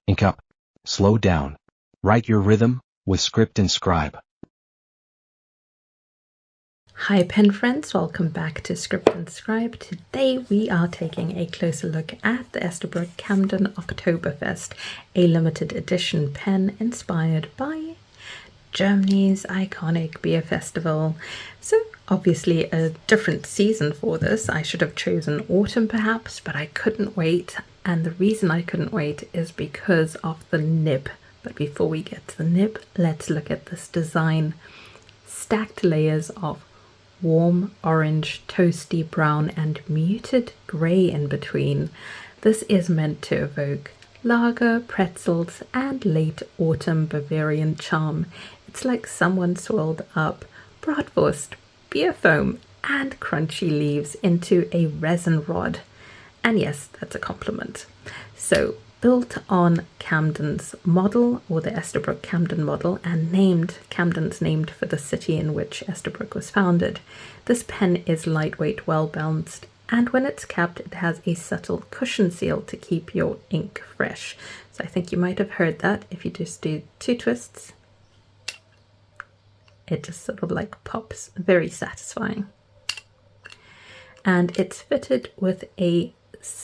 Ink up. Slow down. Write your rhythm with Script and Scribe. Hi pen friends, welcome back to Script and Scribe. Today we are taking a closer look at the Esterbrook Camden Oktoberfest, a limited edition pen inspired by Germany's iconic beer festival. So obviously a different season for this. I should have chosen autumn perhaps, but I couldn't wait. And the reason I couldn't wait is because of the nib. But before we get to the nib, let's look at this design. Stacked layers of warm orange, toasty brown and muted grey in between. This is meant to evoke lager, pretzels and late autumn Bavarian charm. It's like someone swirled up bratwurst, beer foam and crunchy leaves into a resin rod. And yes, that's a compliment. So built on Camden's model, or the Esterbrook Camden model, and Camden's named for the city in which Esterbrook was founded. This pen is lightweight, well balanced, and when it's capped it has a subtle cushion seal to keep your ink fresh. So I think you might have heard that. If you just do 2 twists, it just sort of like pops. Very satisfying. And it's fitted with a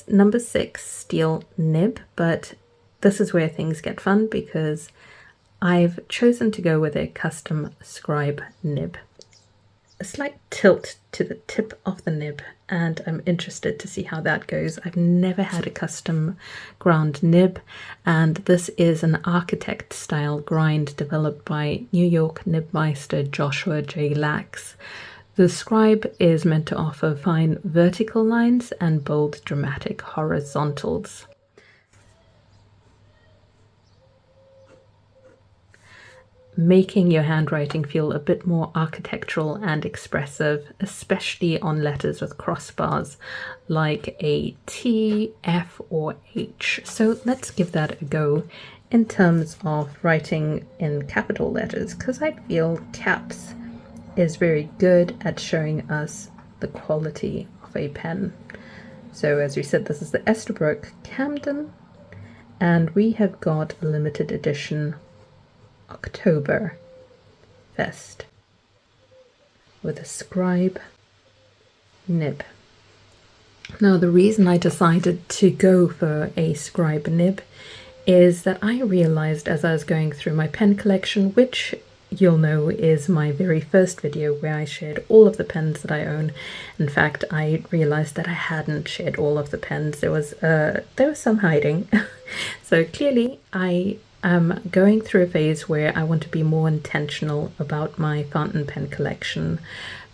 number 6 steel nib, but this is where things get fun because I've chosen to go with a custom Scribe nib. A slight tilt to the tip of the nib, and I'm interested to see how that goes. I've never had a custom ground nib, and this is an architect style grind developed by New York nibmeister Joshua J. Lax. The Scribe is meant to offer fine vertical lines and bold dramatic horizontals. Making your handwriting feel a bit more architectural and expressive, especially on letters with crossbars like a T, F or H. So let's give that a go in terms of writing in capital letters, because I feel caps is very good at showing us the quality of a pen. So as we said, this is the Esterbrook Camden, and we have got a limited edition Oktoberfest with a Scribe nib. Now the reason I decided to go for a Scribe nib is that I realized as I was going through my pen collection, which you'll know is my very first video where I shared all of the pens that I own. In fact, I realized that I hadn't shared all of the pens. There was some hiding. So clearly I am going through a phase where I want to be more intentional about my fountain pen collection,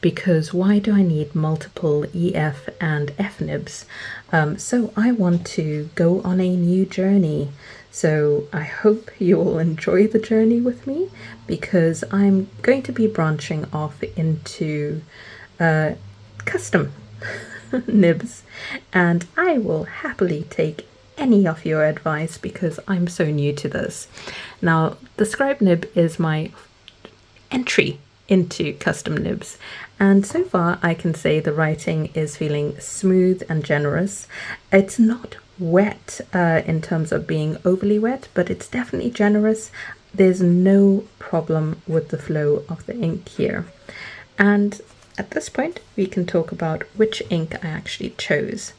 because why do I need multiple EF and F nibs? So I want to go on a new journey. So I hope you will enjoy the journey with me, because I'm going to be branching off into custom nibs, and I will happily take any of your advice because I'm so new to this. Now the Scribe nib is my entry into custom nibs, and so far I can say the writing is feeling smooth and generous. It's not wet in terms of being overly wet, but it's definitely generous. There's no problem with the flow of the ink here. And at this point we can talk about which ink I actually chose.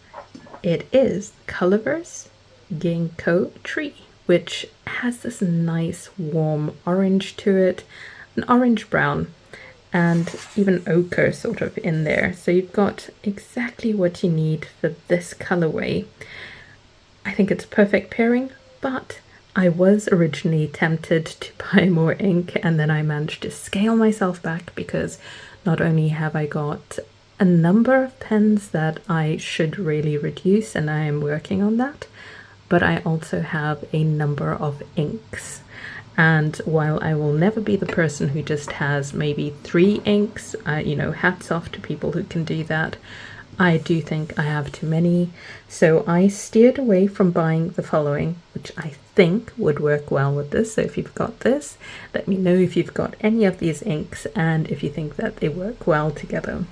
It is Colorverse Gingko Tree, which has this nice warm orange to it, an orange brown and even ochre sort of in there. So you've got exactly what you need for this colorway. I think it's a perfect pairing, but I was originally tempted to buy more ink, and then I managed to scale myself back because not only have I got a number of pens that I should really reduce, and I am working on that, but I also have a number of inks. And while I will never be the person who just has maybe 3 inks, you know, hats off to people who can do that, I do think I have too many. So I steered away from buying the following, which I think would work well with this. So if you've got this, let me know if you've got any of these inks and if you think that they work well together.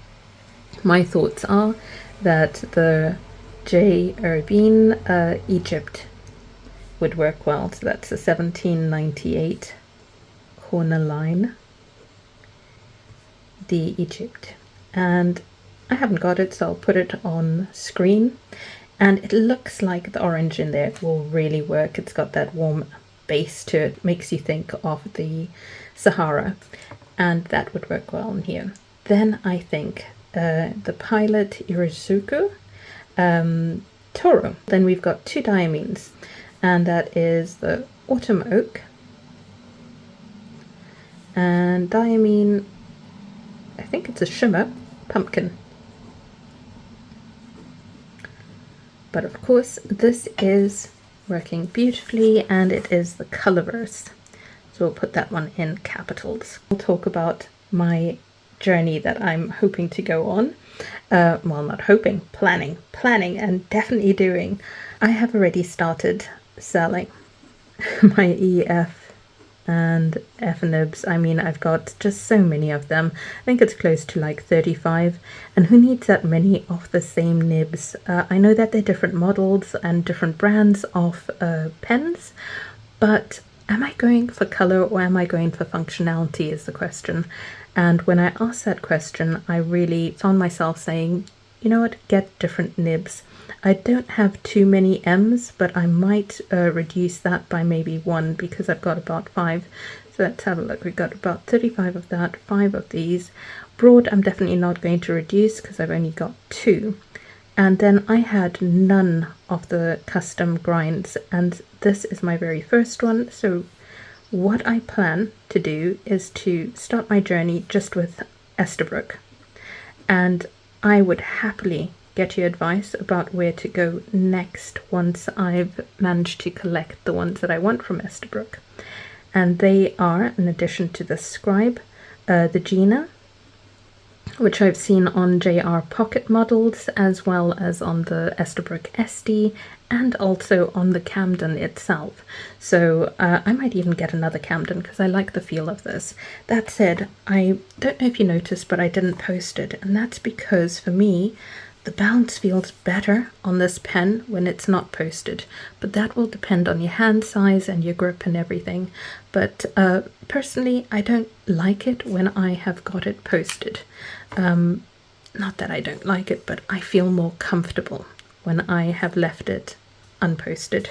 My thoughts are that the J. Herbin Egypt would work well. So that's a 1798 Cornaline d'Egypte. And I haven't got it, so I'll put it on screen. And it looks like the orange in there will really work. It's got that warm base to it, makes you think of the Sahara, and that would work well in here. Then I think the Pilot Iroshizuku Toro. Then we've got two diamines, and that is the Autumn Oak and Diamine, I think it's a Shimmer Pumpkin. But of course this is working beautifully, and it is the Colorverse, so we'll put that one in capitals. We'll talk about my journey that I'm hoping to go on. Well, not hoping, planning and definitely doing. I have already started selling my EF and F nibs. I mean, I've got just so many of them. I think it's close to like 35, and who needs that many of the same nibs? I know that they're different models and different brands of pens, but am I going for color or am I going for functionality is the question. And when I asked that question, I really found myself saying, you know what, get different nibs. I don't have too many M's, but I might reduce that by maybe 1 because I've got about 5. So let's have a look. We've got about 35 of that, 5 of these. Broad, I'm definitely not going to reduce because I've only got 2. And then I had none of the custom grinds, and this is my very first one. So what I plan to do is to start my journey just with Esterbrook, and I would happily get your advice about where to go next once I've managed to collect the ones that I want from Esterbrook. And they are, in addition to the Scribe, the Gina, which I've seen on JR Pocket models, as well as on the Esterbrook SD, and also on the Camden itself. So I might even get another Camden because I like the feel of this. That said, I don't know if you noticed, but I didn't post it, and that's because for me, the bounce feels better on this pen when it's not posted, but that will depend on your hand size and your grip and everything. But personally, I don't like it when I have got it posted. Not that I don't like it, but I feel more comfortable when I have left it unposted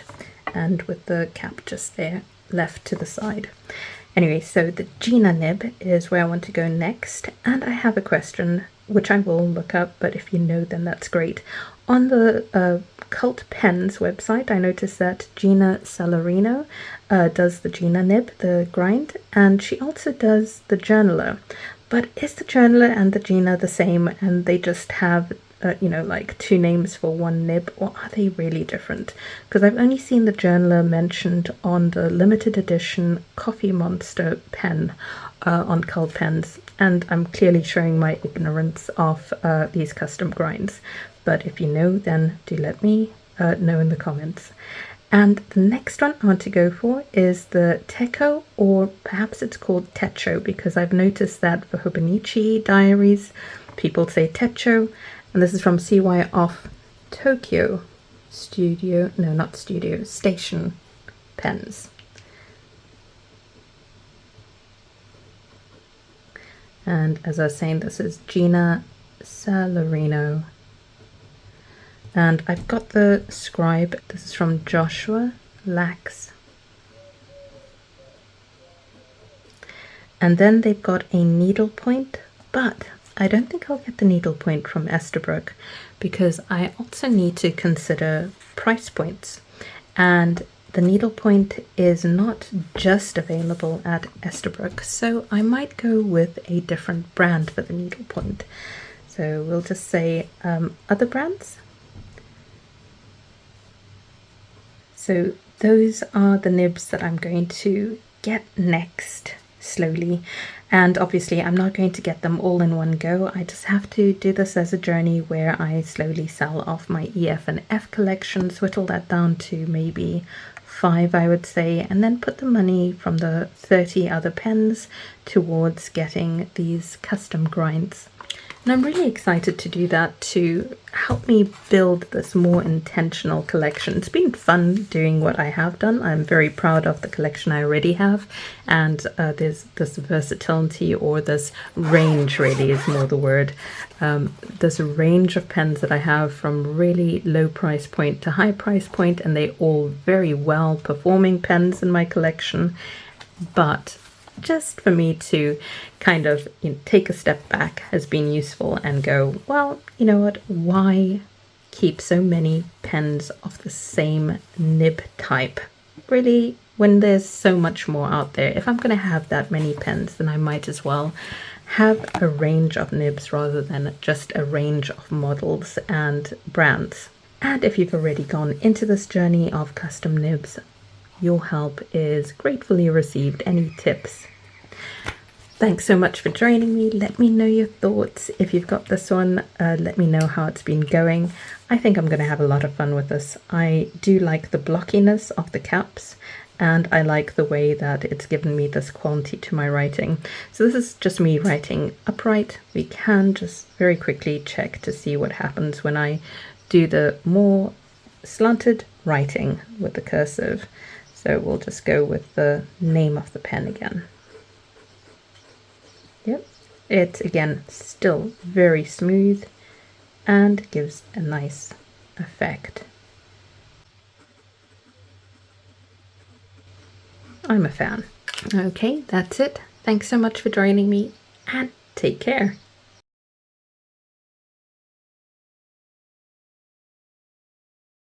and with the cap just there left to the side. Anyway, so the Gina nib is where I want to go next, and I have a question which I will look up, but if you know, then that's great. On the Cult Pens website, I noticed that Gina Salarino does the Gina nib, the grind, and she also does the journaler. But is the journaler and the Gina the same, and they just have you know, like 2 names for one nib, or are they really different? Because I've only seen the journaler mentioned on the limited edition Coffee Monster pen on Cult Pens, and I'm clearly showing my ignorance of these custom grinds. But if you know, then do let me know in the comments. And the next one I want to go for is the Techo, or perhaps it's called Techo, because I've noticed that for Hobonichi diaries, people say Techo. And this is from CY Off Tokyo Studio, no, not Studio, Station Pens. And as I was saying, this is Gina Salarino. And I've got the Scribe. This is from Joshua Lax. And then they've got a needlepoint, but I don't think I'll get the needlepoint from Esterbrook because I also need to consider price points. And the needlepoint is not just available at Esterbrook, so I might go with a different brand for the needlepoint. So we'll just say other brands. So those are the nibs that I'm going to get next slowly. And obviously I'm not going to get them all in one go. I just have to do this as a journey where I slowly sell off my EF and F collections, whittle that down to maybe 5, I would say, and then put the money from the 30 other pens towards getting these custom grinds. And I'm really excited to do that to help me build this more intentional collection. It's been fun doing what I have done. I'm very proud of the collection I already have, and there's this versatility, or this range really is more the word. There's a range of pens that I have from really low price point to high price point, and they all very well performing pens in my collection. But just for me to kind of take a step back has been useful and go, well, you know what, why keep so many pens of the same nib type? Really, when there's so much more out there, if I'm going to have that many pens, then I might as well have a range of nibs rather than just a range of models and brands. And if you've already gone into this journey of custom nibs, your help is gratefully received. Any tips? Thanks so much for joining me. Let me know your thoughts. If you've got this one, let me know how it's been going. I think I'm going to have a lot of fun with this. I do like the blockiness of the caps, and I like the way that it's given me this quality to my writing. So this is just me writing upright. We can just very quickly check to see what happens when I do the more slanted writing with the cursive. So we'll just go with the name of the pen again. Yep, it's again still very smooth and gives a nice effect. I'm a fan. Okay, that's it. Thanks so much for joining me, and take care.